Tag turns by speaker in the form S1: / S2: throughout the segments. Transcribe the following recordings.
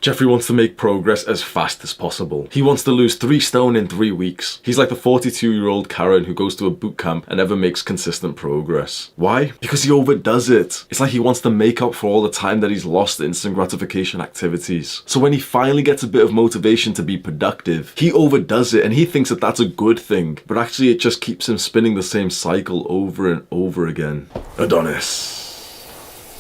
S1: Jeffrey wants to make progress as fast as possible. He wants to lose 3 stone in 3 weeks. He's like the 42-year-old Karen who goes to a boot camp and never makes consistent progress. Why? Because he overdoes it. It's like he wants to make up for all the time that he's lost to instant gratification activities. So when he finally gets a bit of motivation to be productive, he overdoes it and he thinks that that's a good thing. But actually it just keeps him spinning the same cycle over and over again. Adonis.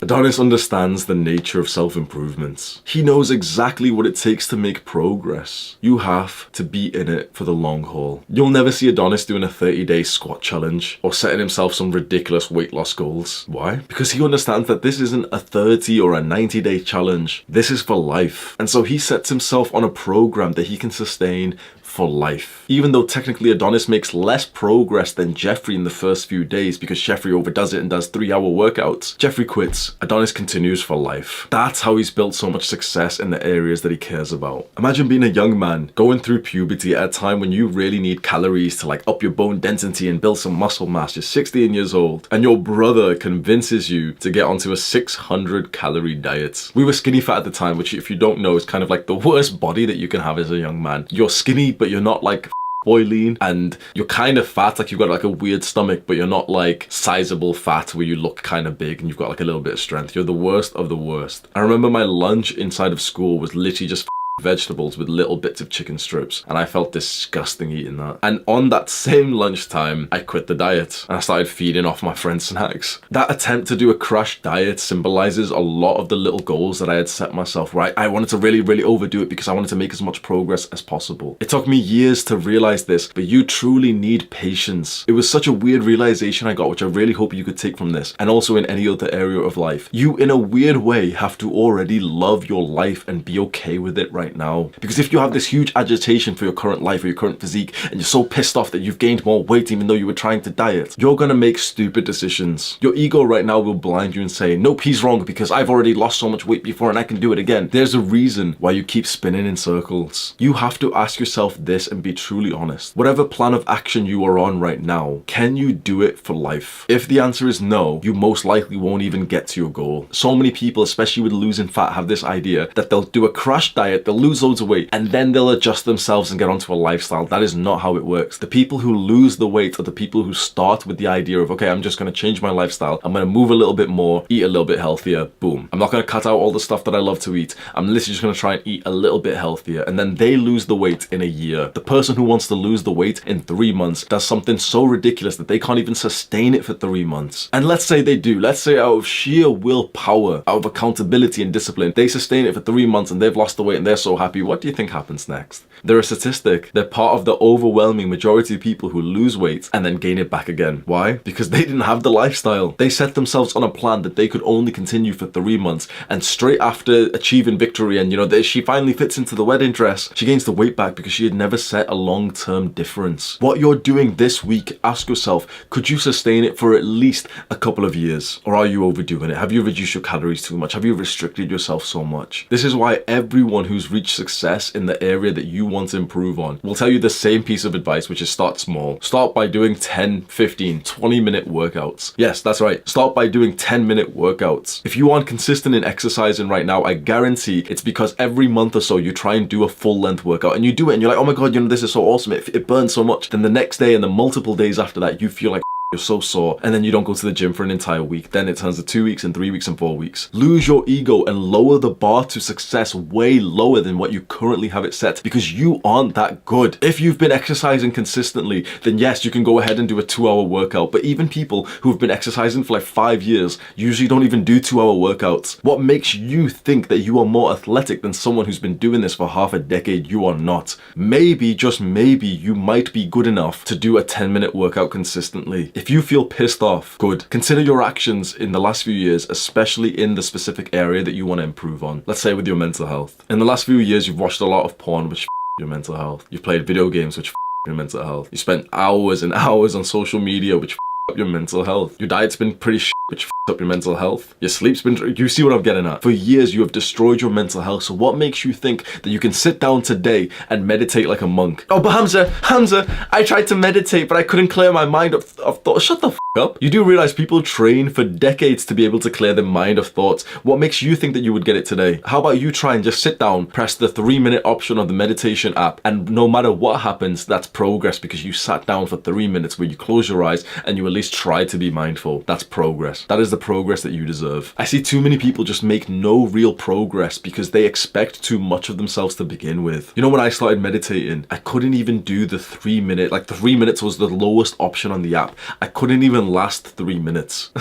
S1: Adonis understands the nature of self-improvement. He knows exactly what it takes to make progress. You have to be in it for the long haul. You'll never see Adonis doing a 30-day squat challenge or setting himself some ridiculous weight loss goals. Why? Because he understands that this isn't a 30 or a 90-day challenge. This is for life. And so he sets himself on a program that he can sustain for life. Even though technically Adonis makes less progress than Jeffrey in the first few days because Jeffrey overdoes it and does 3-hour workouts, Jeffrey quits. Adonis continues for life. That's how he's built so much success in the areas that he cares about. Imagine being a young man going through puberty at a time when you really need calories to like up your bone density and build some muscle mass. You're 16 years old and your brother convinces you to get onto a 600 calorie diet. We were skinny fat at the time, which if you don't know is kind of like the worst body that you can have as a young man. You're skinny, but you're not like boy lean, and you're kind of fat, like you've got like a weird stomach, but you're not like sizable fat where you look kind of big and you've got like a little bit of strength. You're the worst of the worst. I remember my lunch inside of school was literally just vegetables with little bits of chicken strips, and I felt disgusting eating that. And on that same lunchtime, I quit the diet and I started feeding off my friends' snacks. That attempt to do a crash diet symbolizes a lot of the little goals that I had set myself, right? I wanted to really overdo it because I wanted to make as much progress as possible. It took me years to realize this, but you truly need patience. It was such a weird realization I got, which I really hope you could take from this, and also in any other area of life. You, in a weird way, have to already love your life and be okay with it right now. Because if you have this huge agitation for your current life or your current physique and you're so pissed off that you've gained more weight even though you were trying to diet, you're gonna make stupid decisions. Your ego right now will blind you and say, nope, he's wrong because I've already lost so much weight before and I can do it again. There's a reason why you keep spinning in circles. You have to ask yourself this and be truly honest. Whatever plan of action you are on right now, can you do it for life? If the answer is no, you most likely won't even get to your goal. So many people, especially with losing fat, have this idea that they'll do a crash diet, they'll lose loads of weight, and then they'll adjust themselves and get onto a lifestyle. That is not how it works. The people who lose the weight are the people who start with the idea of, okay, I'm just going to change my lifestyle. I'm going to move a little bit more, eat a little bit healthier. Boom. I'm not going to cut out all the stuff that I love to eat. I'm literally just going to try and eat a little bit healthier. And then they lose the weight in a year. The person who wants to lose the weight in 3 months does something so ridiculous that they can't even sustain it for 3 months. And let's say they do. Let's say out of sheer willpower, out of accountability and discipline, they sustain it for 3 months and they've lost the weight and they're so happy. What do you think happens next? They're a statistic. They're part of the overwhelming majority of people who lose weight and then gain it back again. Why? Because they didn't have the lifestyle. They set themselves on a plan that they could only continue for 3 months, and straight after achieving victory and she finally fits into the wedding dress, she gains the weight back because she had never set a long-term difference. What you're doing this week, ask yourself, could you sustain it for at least a couple of years? Or are you overdoing it? Have you reduced your calories too much? Have you restricted yourself so much? This is why everyone who's reached success in the area that you want to improve on will tell you the same piece of advice, which is start small. Start by doing 10, 15, 20-minute workouts. Yes, that's right. Start by doing 10-minute workouts. If you aren't consistent in exercising right now, I guarantee it's because every month or so you try and do a full-length workout and you do it and you're like, oh my god, this is so awesome. It burns so much. Then the next day and the multiple days after that, you feel like you're so sore, and then you don't go to the gym for an entire week. Then it turns to 2 weeks and 3 weeks and 4 weeks. Lose your ego and lower the bar to success way lower than what you currently have it set, because you aren't that good. If you've been exercising consistently, then yes, you can go ahead and do a 2-hour workout. But even people who have been exercising for like 5 years usually don't even do 2-hour workouts. What makes you think that you are more athletic than someone who's been doing this for half a decade? You are not. Maybe, just maybe, you might be good enough to do a 10-minute workout consistently. If you feel pissed off, good. Consider your actions in the last few years, especially in the specific area that you want to improve on. Let's say with your mental health. In the last few years, you've watched a lot of porn, which your mental health. You've played video games, which your mental health. You spent hours and hours on social media, which up your mental health. Your diet's been pretty which f***ed up your mental health. Your sleep's been... You see what I'm getting at? For years, you have destroyed your mental health. So what makes you think that you can sit down today and meditate like a monk? Oh, but Hamza, I tried to meditate, but I couldn't clear my mind of thoughts. Shut the f*** up. You do realize people train for decades to be able to clear their mind of thoughts. What makes you think that you would get it today? How about you try and just sit down, press the 3-minute option on the meditation app, and no matter what happens, that's progress because you sat down for 3 minutes where you close your eyes and you at least try to be mindful. That's progress. That is the progress that you deserve. I see too many people just make no real progress because they expect too much of themselves to begin with. You know, when I started meditating, I couldn't even do the 3-minute, like 3 minutes was the lowest option on the app. I couldn't even last 3 minutes.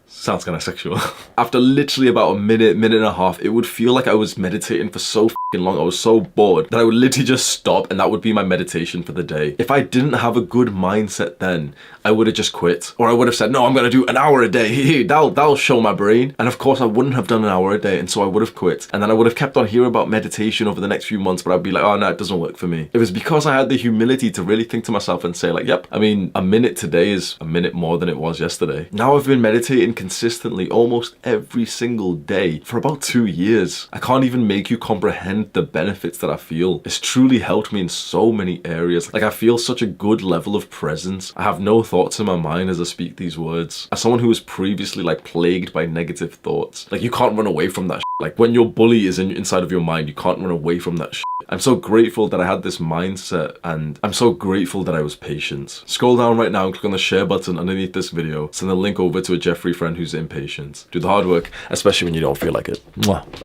S1: Sounds kind of sexual. After literally about a minute and a half, it would feel like I was meditating for so f***ing long. I was so bored that I would literally just stop and that would be my meditation for the day. If I didn't have a good mindset then, I would have just quit. Or I would have said, no, I'm going to do an hour a day. That'll show my brain. And of course I wouldn't have done an hour a day. And so I would have quit. And then I would have kept on hearing about meditation over the next few months, but I'd be like, oh no, it doesn't work for me. It was because I had the humility to really think to myself and say like, yep, I mean, a minute today is a minute more than it was yesterday. Now I've been meditating consistently almost every single day for about 2 years. I can't even make you comprehend the benefits that I feel. It's truly helped me in so many areas. Like I feel such a good level of presence. I have no thoughts in my mind as I speak these words. As someone who was previously like plagued by negative thoughts, like you can't run away from that shit. Like when your bully is inside of your mind, you can't run away from that shit. I'm so grateful that I had this mindset and I'm so grateful that I was patient. Scroll down right now and click on the share button underneath this video. Send a link over to a Jeffrey friend who's impatient. Do the hard work, especially when you don't feel like it. Mwah.